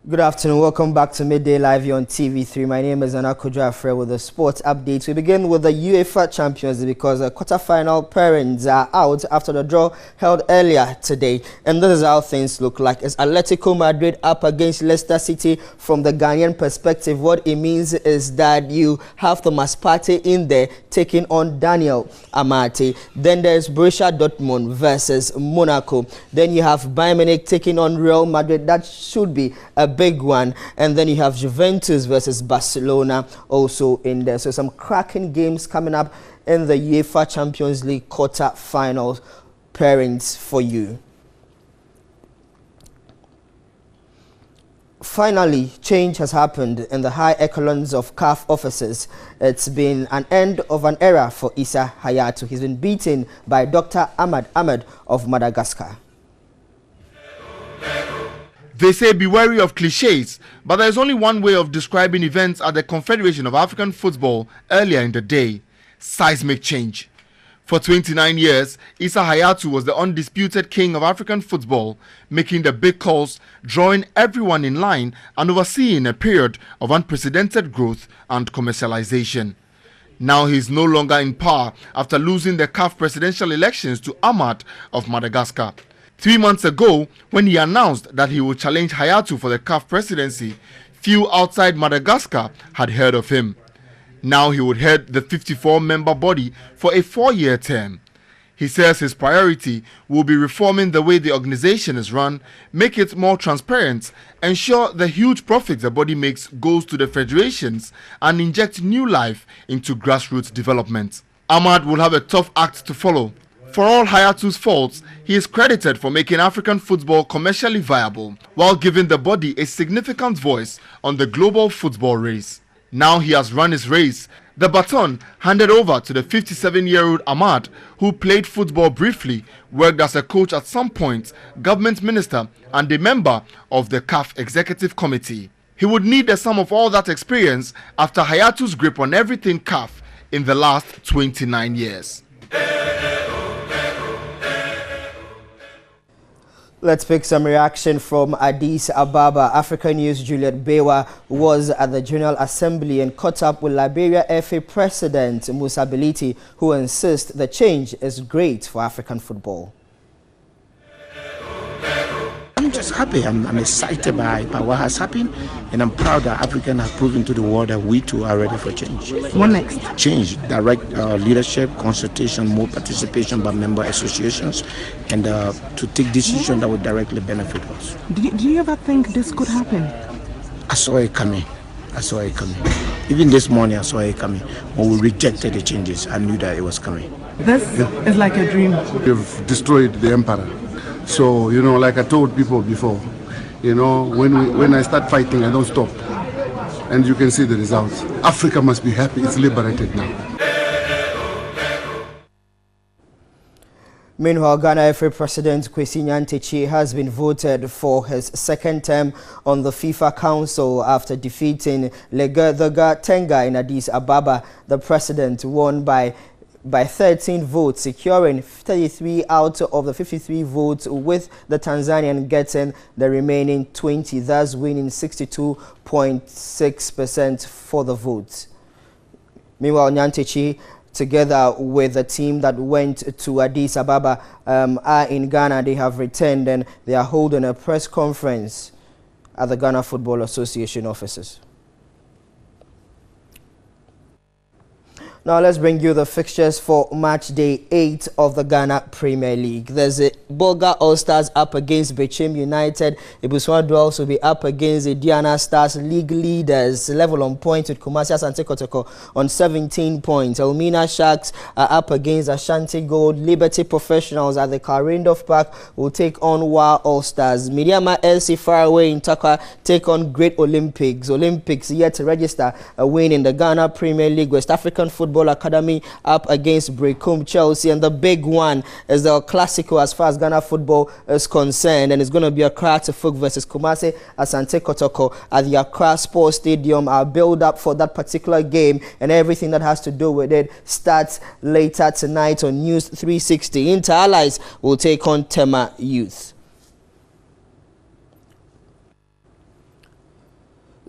Good afternoon. Welcome back to Midday Live here on TV3. My name is Anakojo Afre with the sports updates. We begin with the UEFA Champions League because the quarterfinal pairings are out after the draw held earlier today. And this is how things look like. It's Atletico Madrid up against Leicester City. From the Ghanaian perspective, what it means is that you have Thomas Partey in there taking on Daniel Amate. Then there's Borussia Dortmund versus Monaco. Then you have Bayern Munich taking on Real Madrid. That should be a big one. And then you have Juventus versus Barcelona also in there. So some cracking games coming up in the UEFA Champions League quarter-final pairings for you. Finally, change has happened in the high echelons of CAF officers. It's been an end of an era for Issa Hayatou. He's been beaten by Dr. Ahmad of Madagascar. They say be wary of cliches, but there is only one way of describing events at the Confederation of African Football earlier in the day: seismic change. For 29 years, Issa Hayatou was the undisputed king of African football, making the big calls, drawing everyone in line, and overseeing a period of unprecedented growth and commercialization. Now he is no longer in power after losing the CAF presidential elections to Ahmad of Madagascar. 3 months ago, when he announced that he would challenge Hayatou for the CAF presidency, few outside Madagascar had heard of him. Now he would head the 54-member body for a 4-year term. He says his priority will be reforming the way the organization is run, make it more transparent, ensure the huge profits the body makes goes to the federations, and inject new life into grassroots development. Ahmad will have a tough act to follow. For all Hayatou's faults, he is credited for making African football commercially viable, while giving the body a significant voice on the global football race. Now he has run his race. The baton handed over to the 57-year-old Ahmad, who played football briefly, worked as a coach at some point, government minister, and a member of the CAF executive committee. He would need the sum of all that experience after Hayatou's grip on everything CAF in the last 29 years. Let's pick some reaction from Addis Ababa. African News' Juliet Bewa was at the General Assembly and caught up with Liberia FA President Musa Beliti, who insists the change is great for African football. I'm just happy. I'm excited by what has happened, and I'm proud that Africans have proven to the world that we too are ready for change. What next? Change, direct leadership, consultation, more participation by member associations, and to take decisions that would directly benefit us. Did you ever think this could happen? I saw it coming. Even this morning, I saw it coming. When we rejected the changes, I knew that it was coming. This is like a dream. We've destroyed the empire. So, like I told people before, when I start fighting, I don't stop. And you can see the results. Africa must be happy. It's liberated now. Meanwhile, Ghana FA President Kwesi Nyantakyi has been voted for his second term on the FIFA Council after defeating Legerthaga Tenga in Addis Ababa. The president won by 13 votes, securing 33 out of the 53 votes, with the Tanzanian getting the remaining 20, thus winning 62.6% for the vote. Meanwhile, Nyantakyi, together with the team that went to Addis Ababa, are in Ghana. They have returned and they are holding a press conference at the Ghana Football Association offices. Now let's bring you the fixtures for match day 8 of the Ghana Premier League. There's a Bolga All-Stars up against Bechim United. Ibusua Dwells will be up against the Diana Stars, league leaders, level on points with Kumasi Asante Kotoko on 17 points. Elmina Sharks are up against Ashanti Gold. Liberty Professionals at the Karindorf Park will take on WA All-Stars. Midiama LC Faraway in Takwa take on Great Olympics. Olympics yet to register a win in the Ghana Premier League. West African Football Academy up against Brecum Chelsea, and the big one is the Classico as far as Ghana football is concerned, and it's going to be Accra Tifuk versus Kumasi Asante Kotoko at the Accra Sports Stadium. Our build up for that particular game and everything that has to do with it starts later tonight on News 360. Inter Allies will take on Tema Youth.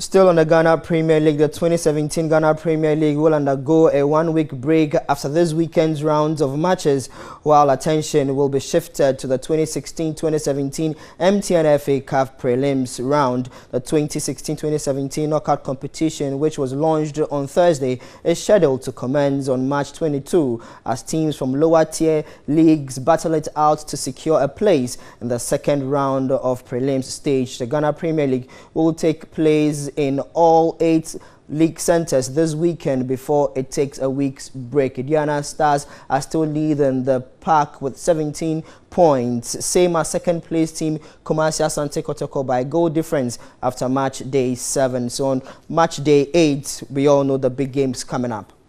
Still on the Ghana Premier League, the 2017 Ghana Premier League will undergo a one-week break after this weekend's rounds of matches, while attention will be shifted to the 2016-2017 MTN FA Cup prelims round. The 2016-2017 knockout competition, which was launched on Thursday, is scheduled to commence on March 22 as teams from lower-tier leagues battle it out to secure a place in the second round of prelims stage. The Ghana Premier League will take place in all 8 league centers this weekend before it takes a week's break. Indiana Stars are still leading the pack with 17 points, same as second place team Kumasi Asante Kotoko by goal difference after match day 7. So on match day 8, we all know the big games coming up.